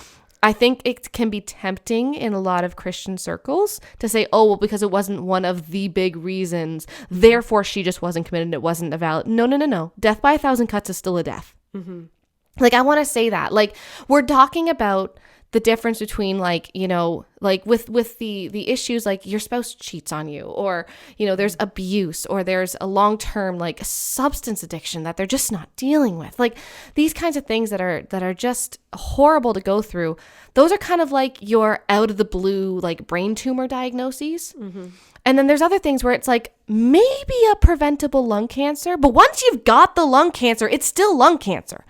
I think it can be tempting in a lot of Christian circles to say, oh, well, because it wasn't one of the big reasons, therefore she just wasn't committed and it wasn't a valid. No. Death by 1,000 cuts is still a death. Like, I want to say that. Like, we're talking about the difference between like with the issues, like your spouse cheats on you, or there's abuse, or there's a long-term like substance addiction that they're just not dealing with, like these kinds of things that are just horrible to go through. Those are kind of like your out of the blue like brain tumor diagnoses. And then there's other things where it's like maybe a preventable lung cancer, but once you've got the lung cancer, it's still lung cancer.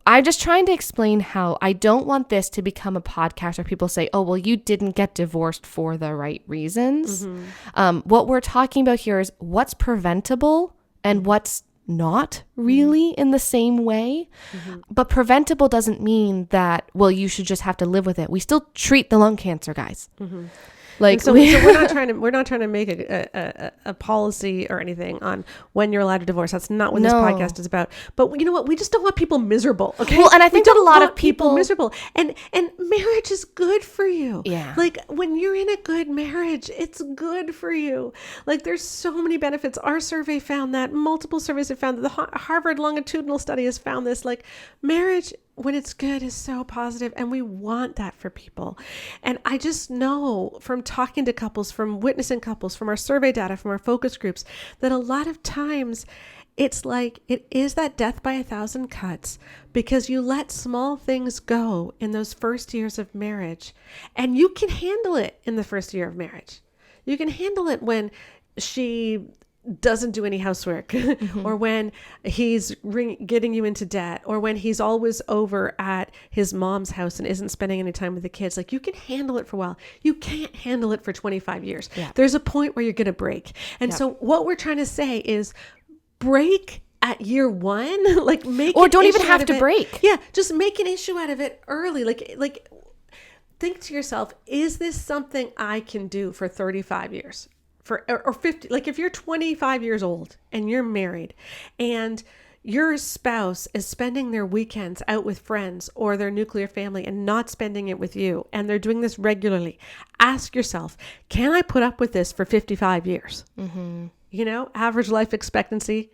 I'm just trying to explain how I don't want this to become a podcast where people say, oh, well, you didn't get divorced for the right reasons. What we're talking about here is what's preventable and what's not really in the same way. But preventable doesn't mean that, well, you should just have to live with it. We still treat the lung cancer, guys. Like, so we're not trying to make a policy or anything on when you're allowed to divorce. That's not what this podcast is about. But you know what? We just don't want people miserable. Okay. Well, and I think that a lot of people miserable, and marriage is good for you. Yeah. Like when you're in a good marriage, it's good for you. Like there's so many benefits. Our survey found that. Multiple surveys have found that. The Harvard longitudinal study has found this. Like marriage, when it's good, is so positive, and we want that for people. And I just know from talking to couples, from witnessing couples, from our survey data, from our focus groups, that a lot of times it's like it is that death by 1,000 cuts, because you let small things go in those first years of marriage, and you can handle it in the first year of marriage. You can handle it when she doesn't do any housework, or when he's getting you into debt, or when he's always over at his mom's house and isn't spending any time with the kids. Like, you can handle it for a while. You can't handle it for 25 years. Yeah. There's a point where you're going to break. And so what we're trying to say is break at year one, like make, or don't even have to break. Yeah. Just make an issue out of it early. Like think to yourself, is this something I can do for 35 years? Or 50, like if you're 25 years old and you're married and your spouse is spending their weekends out with friends or their nuclear family and not spending it with you, and they're doing this regularly, ask yourself, can I put up with this for 55 years? Average life expectancy,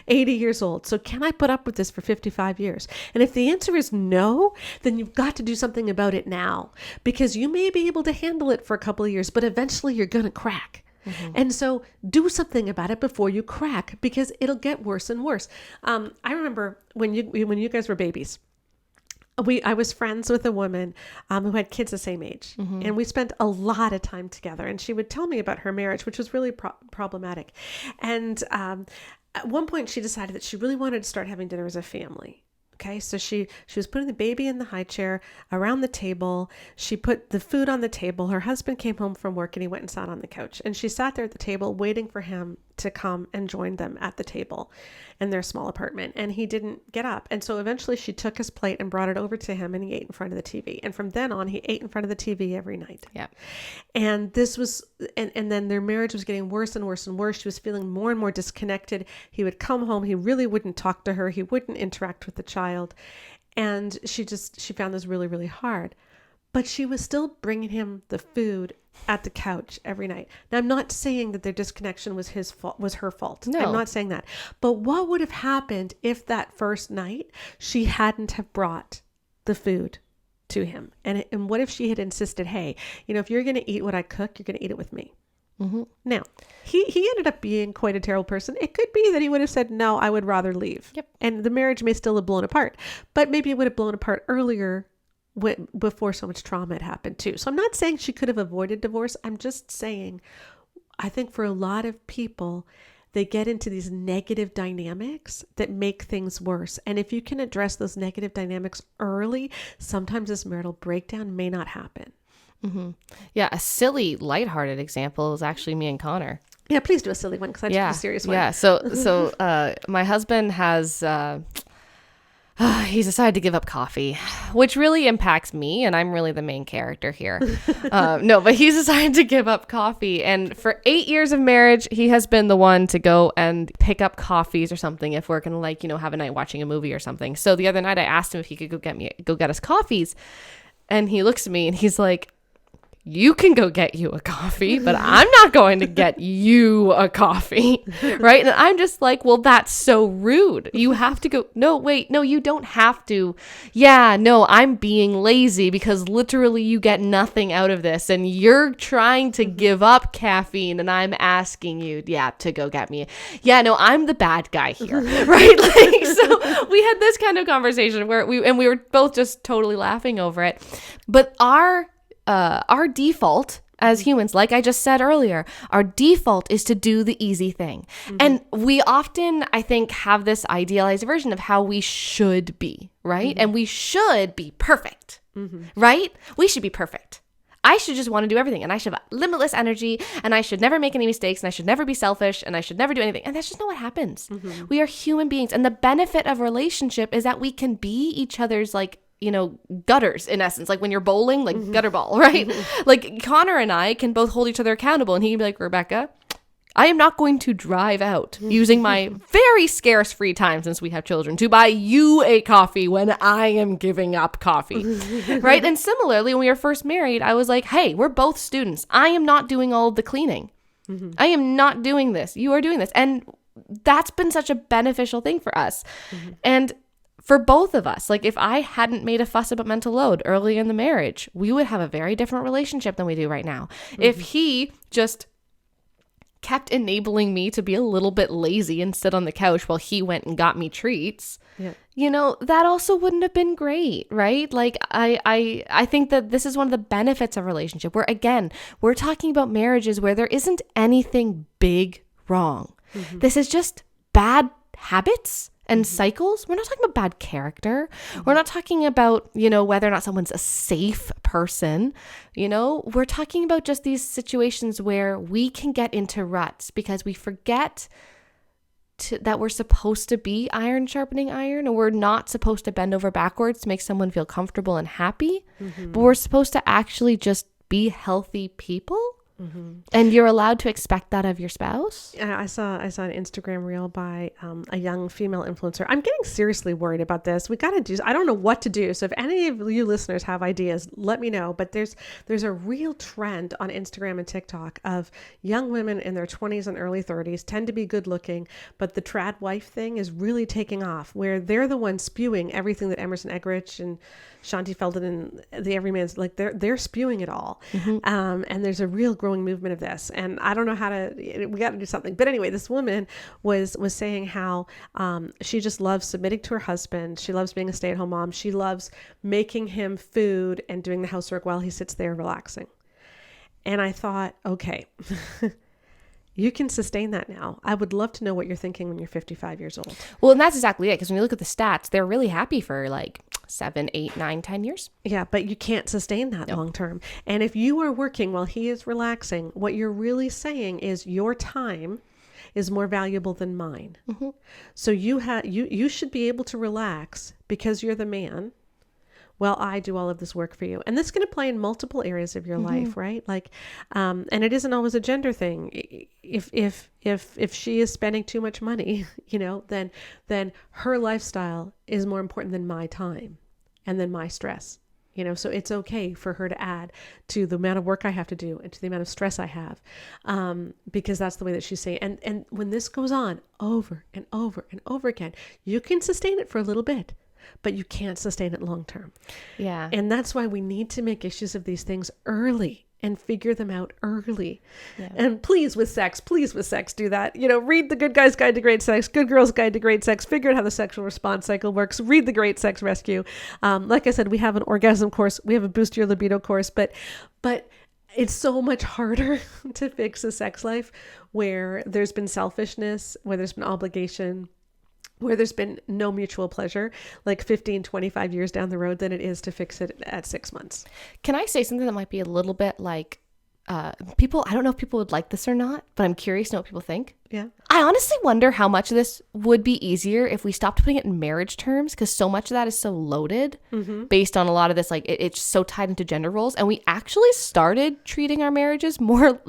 80 years old. So can I put up with this for 55 years? And if the answer is no, then you've got to do something about it now, because you may be able to handle it for a couple of years, but eventually you're going to crack. And so do something about it before you crack, because it'll get worse and worse. I remember when you guys were babies, I was friends with a woman who had kids the same age, and we spent a lot of time together, and she would tell me about her marriage, which was really problematic. And at one point she decided that she really wanted to start having dinner as a family. Okay, so she was putting the baby in the high chair around the table. She put the food on the table. Her husband came home from work and he went and sat on the couch. And she sat there at the table waiting for him to come and join them at the table in their small apartment. And he didn't get up. And so eventually she took his plate and brought it over to him, and he ate in front of the TV. And from then on, he ate in front of the TV every night. Yeah. And this was, and then their marriage was getting worse and worse and worse. She was feeling more and more disconnected. He would come home. He really wouldn't talk to her. He wouldn't interact with the child. And she found this really, really hard. But she was still bringing him the food at the couch every night. Now, I'm not saying that their disconnection was her fault. No. I'm not saying that. But what would have happened if that first night she hadn't have brought the food to him? And what if she had insisted, hey, if you're going to eat what I cook, you're going to eat it with me. Now, he ended up being quite a terrible person. It could be that he would have said, no, I would rather leave. Yep. And the marriage may still have blown apart, but maybe it would have blown apart earlier before so much trauma had happened too. So I'm not saying she could have avoided divorce. I'm just saying, I think for a lot of people, they get into these negative dynamics that make things worse. And if you can address those negative dynamics early, sometimes this marital breakdown may not happen. Yeah, a silly, lighthearted example is actually me and Connor. Yeah, please do a silly one, because I took a serious one. Yeah, so my husband has he's decided to give up coffee, which really impacts me, and I'm really the main character here. No, but he's decided to give up coffee, and for 8 years of marriage, he has been the one to go and pick up coffees or something if we're gonna have a night watching a movie or something. So the other night, I asked him if he could go get us coffees, and he looks at me and he's like, you can go get you a coffee, but I'm not going to get you a coffee, right? And I'm just like, well, that's so rude. You have to go. No, wait, no, you don't have to. Yeah, no, I'm being lazy because literally you get nothing out of this, and you're trying to give up caffeine, and I'm asking you, to go get me. Yeah, no, I'm the bad guy here, right? So we had this kind of conversation where we were both just totally laughing over it, but our default as humans, like I just said earlier, our default is to do the easy thing. And we often, I think, have this idealized version of how we should be, right? And we should be perfect, right? We should be perfect. I should just want to do everything, and I should have limitless energy, and I should never make any mistakes, and I should never be selfish, and I should never do anything. And that's just not what happens. We are human beings. And the benefit of a relationship is that we can be each other's gutters, in essence, like when you're bowling, like gutter ball, right? Like Connor and I can both hold each other accountable, and he can be like, Rebecca, I am not going to drive out using my very scarce free time since we have children to buy you a coffee when I am giving up coffee, right? And similarly, when we were first married, I was like, hey, we're both students. I am not doing all of the cleaning. I am not doing this. You are doing this. And that's been such a beneficial thing for us. And for both of us, like if I hadn't made a fuss about mental load early in the marriage, we would have a very different relationship than we do right now. If he just kept enabling me to be a little bit lazy and sit on the couch while he went and got me treats, that also wouldn't have been great, right? Like I think that this is one of the benefits of a relationship where, again, we're talking about marriages where there isn't anything big wrong. This is just bad habits and cycles. We're not talking about bad character. We're not talking about, whether or not someone's a safe person. We're talking about just these situations where we can get into ruts because we forget that we're supposed to be iron sharpening iron, and we're not supposed to bend over backwards to make someone feel comfortable and happy, but we're supposed to actually just be healthy people. And you're allowed to expect that of your spouse. I saw an Instagram reel by a young female influencer. I'm getting seriously worried about this. We got to do, I don't know what to do. So if any of you listeners have ideas, let me know. But there's a real trend on Instagram and TikTok of young women in their 20s and early 30s tend to be good looking, but the trad wife thing is really taking off, where they're the ones spewing everything that Emerson Eggerichs and Shanti Feldon and the Everymans, like they're spewing it all. And there's a real growing movement of this, and I don't know how to, we got to do something. But anyway, this woman was saying how she just loves submitting to her husband. She loves being a stay-at-home mom. She loves making him food and doing the housework while he sits there relaxing. And I thought, okay, you can sustain that now. I would love to know what you're thinking when you're 55 years old. Well, and that's exactly it. Because when you look at the stats, they're really happy for like 7, 8, 9, 10 years. Yeah, but you can't sustain that long term. And if you are working while he is relaxing, what you're really saying is your time is more valuable than mine. Mm-hmm. So you should be able to relax because you're the man. Well, I do all of this work for you. And this is going to play in multiple areas of your life, right? Like, and it isn't always a gender thing. If she is spending too much money, then her lifestyle is more important than my time and then my stress, so it's okay for her to add to the amount of work I have to do and to the amount of stress I have, because that's the way that she's saying. And when this goes on over and over and over again, you can sustain it for a little bit, but you can't sustain it long term. Yeah. And that's why we need to make issues of these things early and figure them out early. Yeah. And please with sex, do that. Read The Good Guy's Guide to Great Sex, Good Girl's Guide to Great Sex, figure out how the sexual response cycle works, read The Great Sex Rescue. Like I said, we have an orgasm course, we have a boost your libido course, but it's so much harder to fix a sex life where there's been selfishness, where there's been obligation, where there's been no mutual pleasure, like 15, 25 years down the road than it is to fix it at 6 months. Can I say something that might be a little bit like people, I don't know if people would like this or not, but I'm curious to know what people think. Yeah. I honestly wonder how much of this would be easier if we stopped putting it in marriage terms, because so much of that is so loaded based on a lot of this, like it's so tied into gender roles. And we actually started treating our marriages more,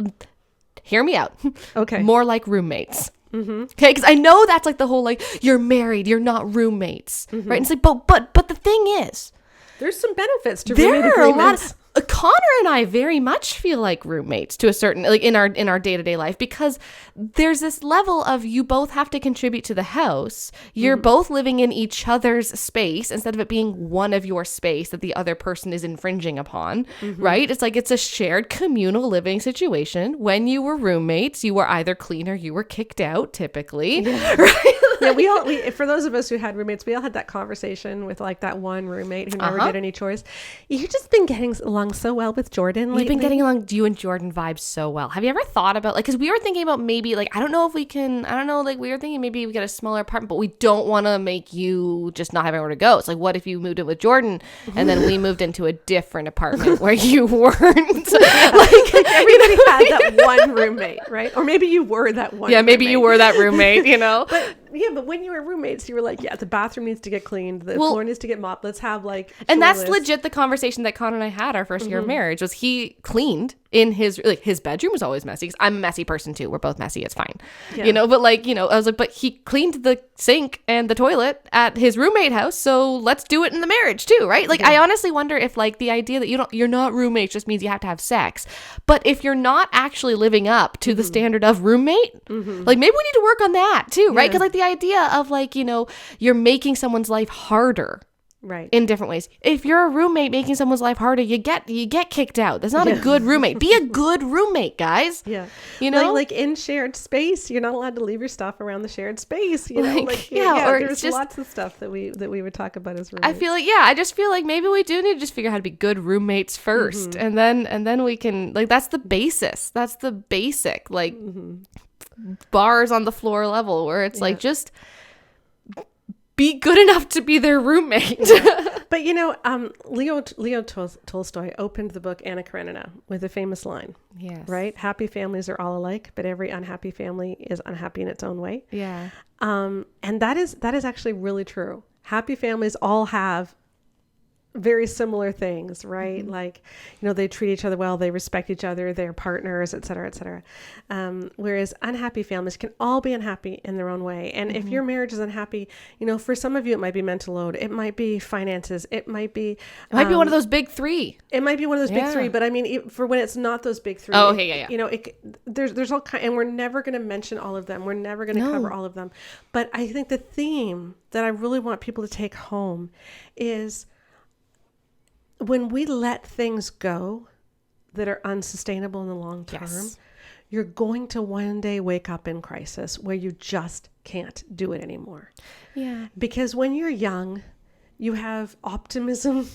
hear me out. Okay. More like roommates. Okay, because I know that's like the whole like you're married, you're not roommates, right? And it's like, but the thing is, there's some benefits to roommate agreements. There are a lot. Connor and I very much feel like roommates to a certain, like in our day-to-day life, because there's this level of you both have to contribute to the house. You're both living in each other's space instead of it being one of your space that the other person is infringing upon, right? It's like it's a shared communal living situation. When you were roommates, you were either clean or you were kicked out, typically, right? Yeah, we for those of us who had roommates, we all had that conversation with like that one roommate who never did any chores. You've just been getting along so well with Jordan lately. You've been getting along, you and Jordan vibe so well. Have you ever thought about, like, because we were thinking about maybe, like, I don't know, like, we were thinking maybe we get a smaller apartment, but we don't want to make you just not have anywhere to go. It's like, what if you moved in with Jordan and then we moved into a different apartment where you weren't? like everybody had that one roommate, right? Or maybe you were that one. Yeah, maybe you were that roommate, But when you were roommates, you were like, yeah, the bathroom needs to get cleaned, the floor needs to get mopped. Let's have like, and that's legit the conversation that Connor and I had our first year of marriage. Was he cleaned in his bedroom was always messy, because I'm a messy person too. We're both messy. It's fine, but like, I was like, but he cleaned the sink and the toilet at his roommate house, so let's do it in the marriage too, right? Like, I honestly wonder if like the idea that you're not roommates just means you have to have sex, but if you're not actually living up to the standard of roommate, like maybe we need to work on that too, right? Because like the idea of like, you're making someone's life harder. Right. In different ways. If you're a roommate making someone's life harder, you get kicked out. That's not a good roommate. Be a good roommate, guys. Yeah. Like in shared space, you're not allowed to leave your stuff around the shared space. Or there's just lots of stuff that we would talk about as roommates. I just feel like maybe we do need to just figure out how to be good roommates first, and then we can, like, that's the basis. That's the basic, like, bars on the floor level, where it's like, just be good enough to be their roommate. But Leo Tolstoy opened the book Anna Karenina with a famous line. Yes. Right? Happy families are all alike, but every unhappy family is unhappy in its own way. Yeah. And that is actually really true. Happy families all have very similar things, right? Like, they treat each other well, they respect each other, they're partners, et cetera, et cetera. Whereas unhappy families can all be unhappy in their own way. And if your marriage is unhappy, for some of you, it might be mental load. It might be finances. It might be one of those big three. It might be one of those big three, but I mean, for when it's not those big three, there's all kind, and we're never going to mention all of them. We're never going to cover all of them. But I think the theme that I really want people to take home is, when we let things go that are unsustainable in the long term, Yes. you're going to one day wake up in crisis where you just can't do it anymore. Yeah. Because when you're young, you have optimism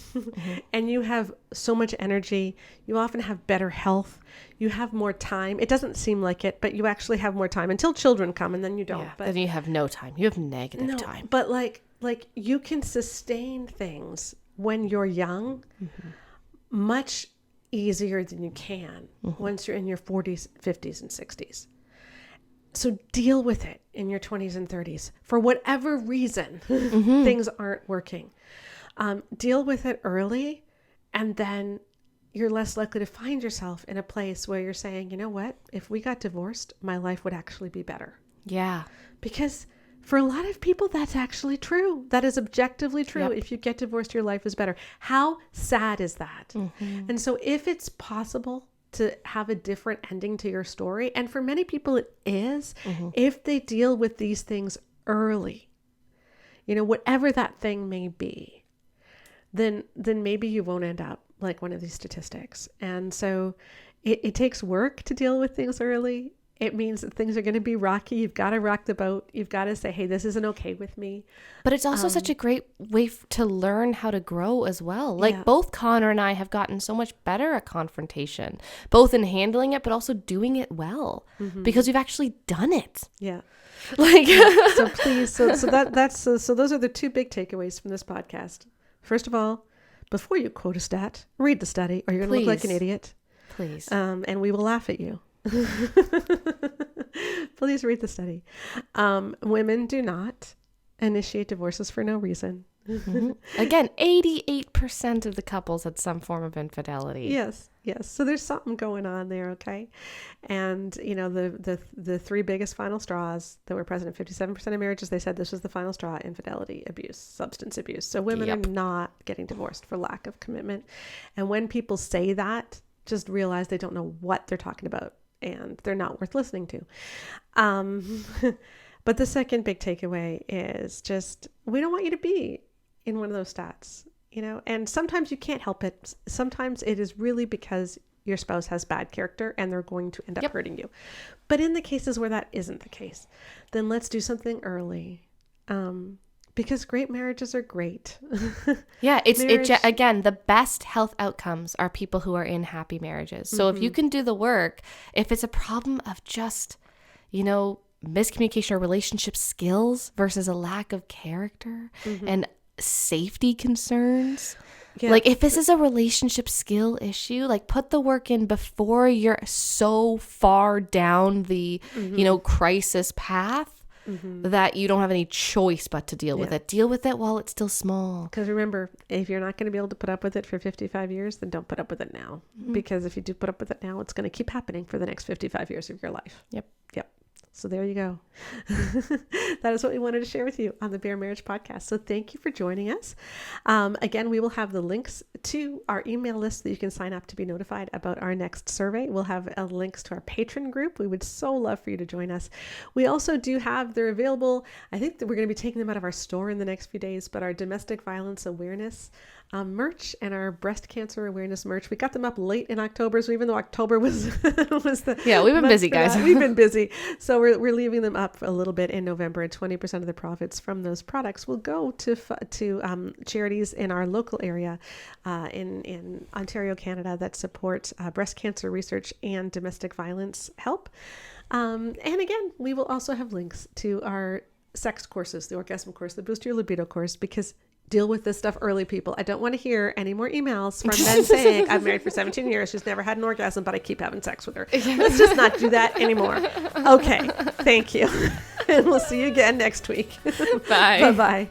and you have so much energy. You often have better health. You have more time. It doesn't seem like it, but you actually have more time until children come, and then you don't. Yeah. But Then you have no time. You have negative time. but like you can sustain things when you're young much easier than you can once you're in your 40s, 50s, and 60s. So deal with it in your 20s and 30s. For whatever reason, things aren't working. Deal with it early, and then you're less likely to find yourself in a place where you're saying, you know what, if we got divorced, my life would actually be better. Yeah. Because for a lot of people, that's actually true. That is objectively true. Yep. If you get divorced, your life is better. How sad is that? And so if it's possible to have a different ending to your story, and for many people it is, if they deal with these things early, you know, whatever that thing may be, then maybe you won't end up like one of these statistics. And so it takes work to deal with things early. It means that things are going to be rocky. You've got to rock the boat. You've got to say, hey, this isn't okay with me. But it's also such a great way to learn how to grow as well. Like both Connor and I have gotten so much better at confrontation, both in handling it, but also doing it well because we've actually done it. Yeah. Like, So please, so those are the two big takeaways from this podcast. First of all, before you quote a stat, read the study, or you're going to look like an idiot. please. And we will laugh at you. Please read the study. Women do not initiate divorces for no reason. Again, 88% of the couples had some form of infidelity. Yes. So there's something going on there, okay? And you know, the three biggest final straws that were present in 57% of marriages, they said this was the final straw: infidelity, abuse, substance abuse. So women are not getting divorced for lack of commitment. And when people say that, just realize they don't know what they're talking about, and they're not worth listening to. But the second big takeaway is just, we don't want you to be in one of those stats, you know, and sometimes you can't help it. Sometimes it is really because your spouse has bad character and they're going to end up hurting you. But in the cases where that isn't the case, then let's do something early. Because great marriages are great. Yeah, again, the best health outcomes are people who are in happy marriages. So if you can do the work, if it's a problem of just, you know, miscommunication or relationship skills versus a lack of character and safety concerns, like if this is a relationship skill issue, like put the work in before you're so far down the, you know, crisis path. That you don't have any choice but to deal with it. Deal with it while it's still small. Because remember, if you're not going to be able to put up with it for 55 years, then don't put up with it now. Because if you do put up with it now, it's going to keep happening for the next 55 years of your life. Yep. So there you go. That is what we wanted to share with you on the Bare Marriage Podcast. So thank you for joining us. Again, we will have the links to our email list that you can sign up to be notified about our next survey. We'll have links to our patron group. We would so love for you to join us. We also do have, they're available, I think that we're going to be taking them out of our store in the next few days, but our domestic violence awareness merch and our breast cancer awareness merch. We got them up late in October, so even though October was the we've been busy, guys. We've been busy, so we're leaving them up a little bit in November, and 20% of the profits from those products will go to charities in our local area in Ontario, Canada, that support breast cancer research and domestic violence help. And again, we will also have links to our sex courses, the orgasm course, the boost your libido course, because deal with this stuff early, people. I don't want to hear any more emails from men saying, I've married for 17 years, she's never had an orgasm, but I keep having sex with her. Let's just not do that anymore. Okay, thank you. And we'll see you again next week. Bye. Bye-bye.